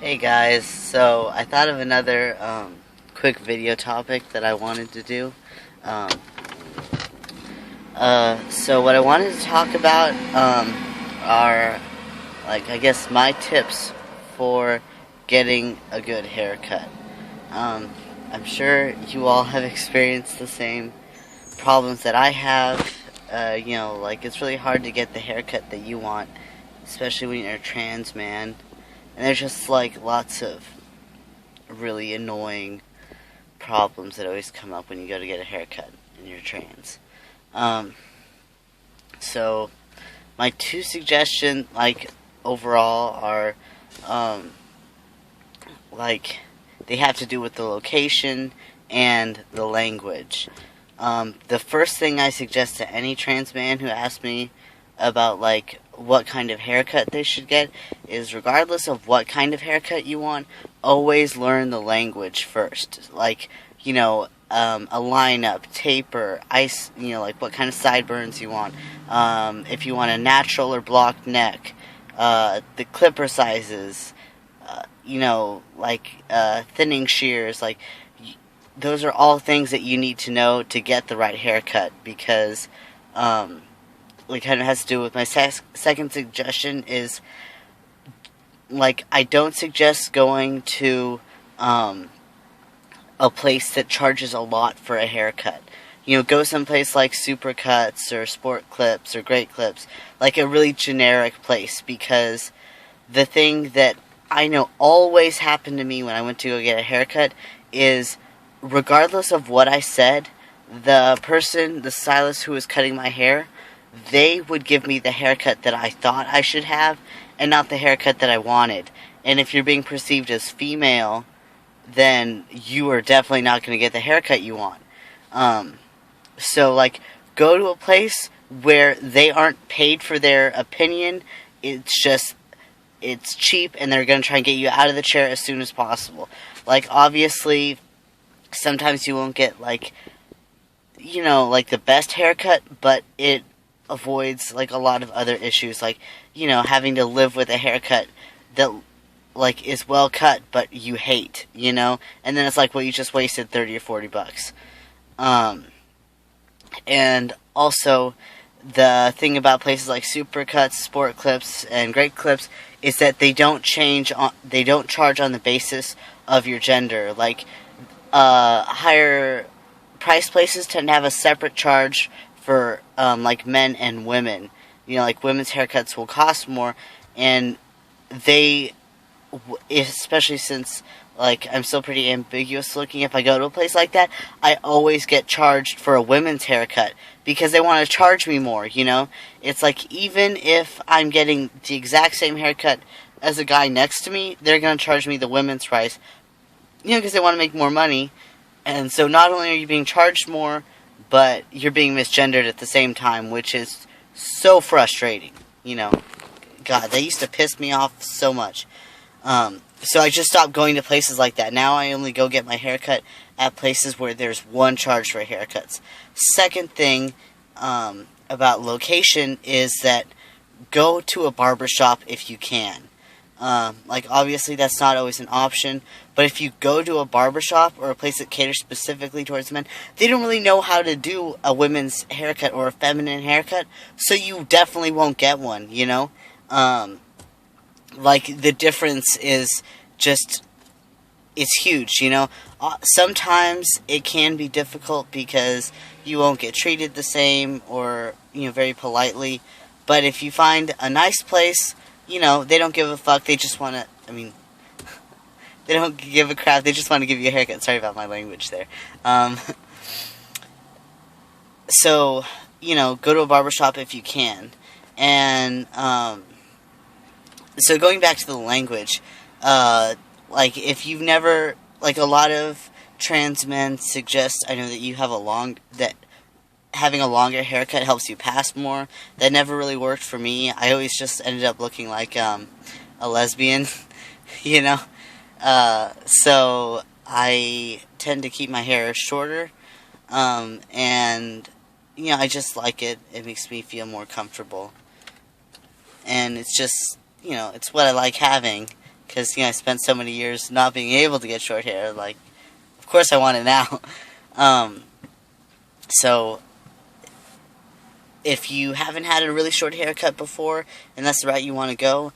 Hey guys, so I thought of another quick video topic that I wanted to do. Um, so what I wanted to talk about are, I guess, my tips for getting a good haircut. Um, I'm sure you all have experienced the same problems that I have. It's really hard to get the haircut that you want, especially when you're a trans man. And there's just lots of really annoying problems that always come up when you go to get a haircut and you're trans. Um, so my two suggestions, overall, are um, they have to do with the location and the language. The first thing I suggest to any trans man who asks me about what kind of haircut they should get is, regardless of what kind of haircut you want, always learn the language first. A lineup, taper, ice, what kind of sideburns you want. If you want a natural or blocked neck, the clipper sizes, thinning shears, those are all things that you need to know to get the right haircut, because kind of has to do with my second suggestion is, I don't suggest going to a place that charges a lot for a haircut. Go someplace like Supercuts or Sport Clips or Great Clips, like a really generic place, because the thing that I know always happened to me when I went to go get a haircut is, regardless of what I said, the stylist who was cutting my hair, they would give me the haircut that I thought I should have, and not the haircut that I wanted. And if you're being perceived as female, then you are definitely not going to get the haircut you want. Go to a place where they aren't paid for their opinion. It's cheap, and they're going to try and get you out of the chair as soon as possible. Obviously, sometimes you won't get, the best haircut, but it avoids, a lot of other issues, having to live with a haircut that, is well cut, but you hate, and then it's you just wasted 30 or 40 bucks. And also, the thing about places like Supercuts, Sport Clips, and Great Clips is that they don't charge on the basis of your gender. Higher price places tend to have a separate charge for men and women. Women's haircuts will cost more, and especially since I'm still pretty ambiguous looking, if I go to a place like that, I always get charged for a women's haircut because they want to charge me more. It's even if I'm getting the exact same haircut as a guy next to me, they're going to charge me the women's price, because they want to make more money. And so not only are you being charged more, but you're being misgendered at the same time, which is so frustrating. God, that used to piss me off so much. So I just stopped going to places like that. Now I only go get my haircut at places where there's one charge for haircuts. Second thing about location is that go to a barbershop if you can. Obviously that's not always an option, but if you go to a barbershop or a place that caters specifically towards men, they don't really know how to do a women's haircut or a feminine haircut, so you definitely won't get one, the difference is it's huge, Sometimes it can be difficult because you won't get treated the same or, very politely, but if you find a nice place, they don't give a fuck, they just want to, they don't give a crap, they just want to give you a haircut. Sorry about my language there. So, go to a barbershop if you can. And, so going back to the language, if you've never, a lot of trans men suggest, I know that you have that having a longer haircut helps you pass more. That never really worked for me. I always just ended up looking like a lesbian, so I tend to keep my hair shorter, and, I just like it. It makes me feel more comfortable. And it's just, it's what I like having, because, I spent so many years not being able to get short hair. Like, of course I want it now. So, if you haven't had a really short haircut before, and that's the route you want to go,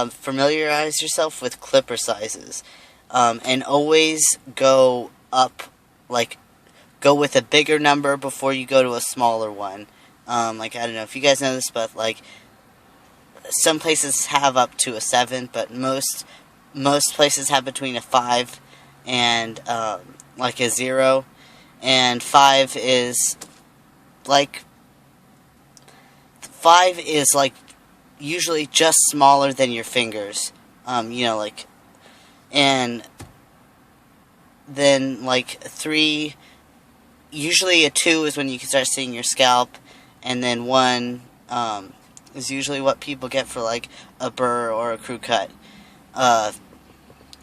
familiarize yourself with clipper sizes. And always go up, go with a bigger number before you go to a smaller one. I don't know if you guys know this, but, some places have up to a 7, but most places have between a 5 and, a 0. And 5 is, 5 is, usually just smaller than your fingers. And then, 3, usually a 2 is when you can start seeing your scalp, and then 1, is usually what people get for, a burr or a crew cut.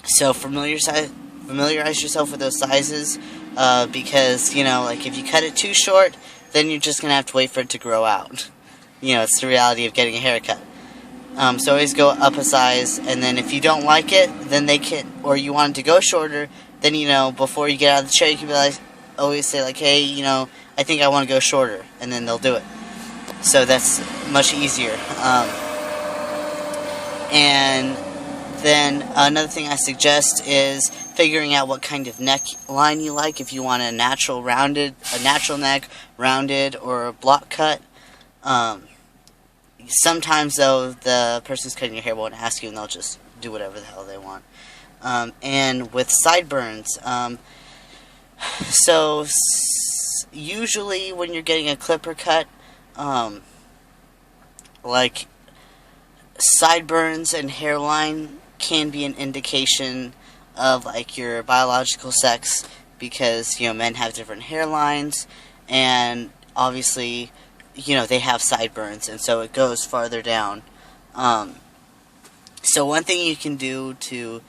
So familiarize yourself with those sizes, because, if you cut it too short, then you're just going to have to wait for it to grow out. It's the reality of getting a haircut. So always go up a size, and then if you don't like it, then or you want it to go shorter, then, before you get out of the chair, you can always say, hey, I think I want to go shorter, and then they'll do it. So that's much easier. And then another thing I suggest is figuring out what kind of neckline you like. If you want a natural neck, rounded, or a block cut. Sometimes, though, the person who's cutting your hair won't ask you, and they'll just do whatever the hell they want. And with sideburns, usually when you're getting a clipper cut, sideburns and hairline can be an indication of, your biological sex, because, men have different hairlines, and obviously, they have sideburns, and so it goes farther down. So one thing you can do to,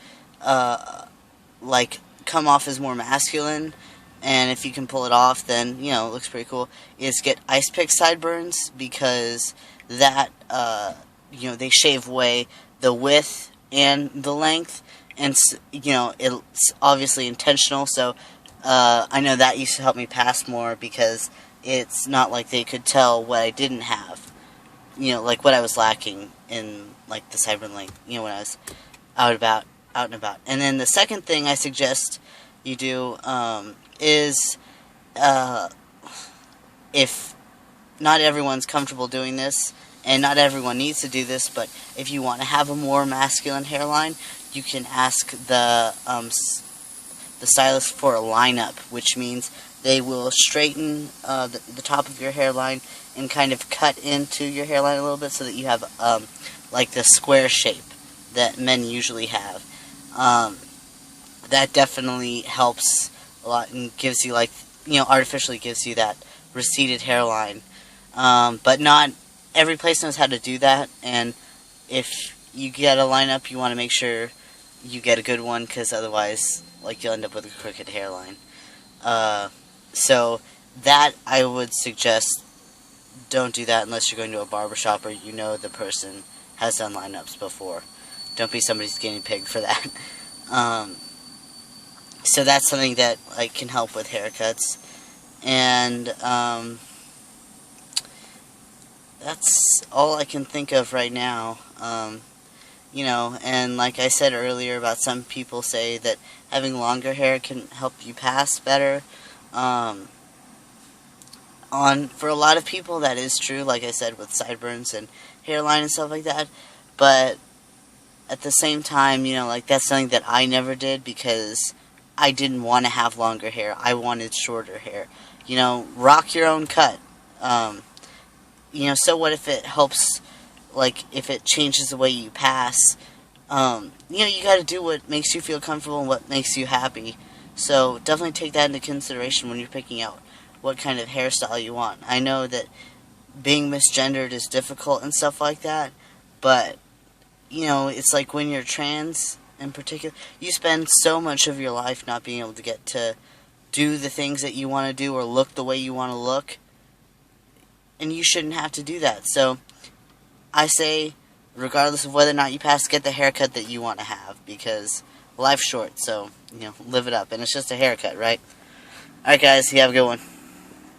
come off as more masculine, and if you can pull it off, then, it looks pretty cool, is get ice pick sideburns, because that, they shave away the width and the length, and, it's obviously intentional, so, I know that used to help me pass more, because it's not like they could tell what I didn't have, what I was lacking in, the sideburn length, when I was out and about. And then the second thing I suggest you do, is, if not everyone's comfortable doing this, and not everyone needs to do this, but if you want to have a more masculine hairline, you can ask the stylist for a lineup, which means they will straighten the top of your hairline and kind of cut into your hairline a little bit so that you have the square shape that men usually have. That definitely helps a lot and gives you artificially gives you that receded hairline. But not every place knows how to do that, and if you get a lineup, you want to make sure you get a good one, because otherwise, you'll end up with a crooked hairline. So that I would suggest don't do that unless you're going to a barbershop or the person has done lineups before. Don't be somebody's guinea pig for that. So that's something that can help with haircuts. And that's all I can think of right now. And like I said earlier about some people say that having longer hair can help you pass better. For a lot of people that is true, like I said, with sideburns and hairline and stuff like that, but at the same time, that's something that I never did because I didn't want to have longer hair. I wanted shorter hair. Rock your own cut. So what if it helps, if it changes the way you pass? You gotta do what makes you feel comfortable and what makes you happy. So definitely take that into consideration when you're picking out what kind of hairstyle you want. I know that being misgendered is difficult and stuff like that, but, it's like when you're trans, in particular, you spend so much of your life not being able to get to do the things that you want to do or look the way you want to look, and you shouldn't have to do that. So I say regardless of whether or not you pass, get the haircut that you want to have, because life's short, so, live it up. And it's just a haircut, right? Alright, guys, you have a good one.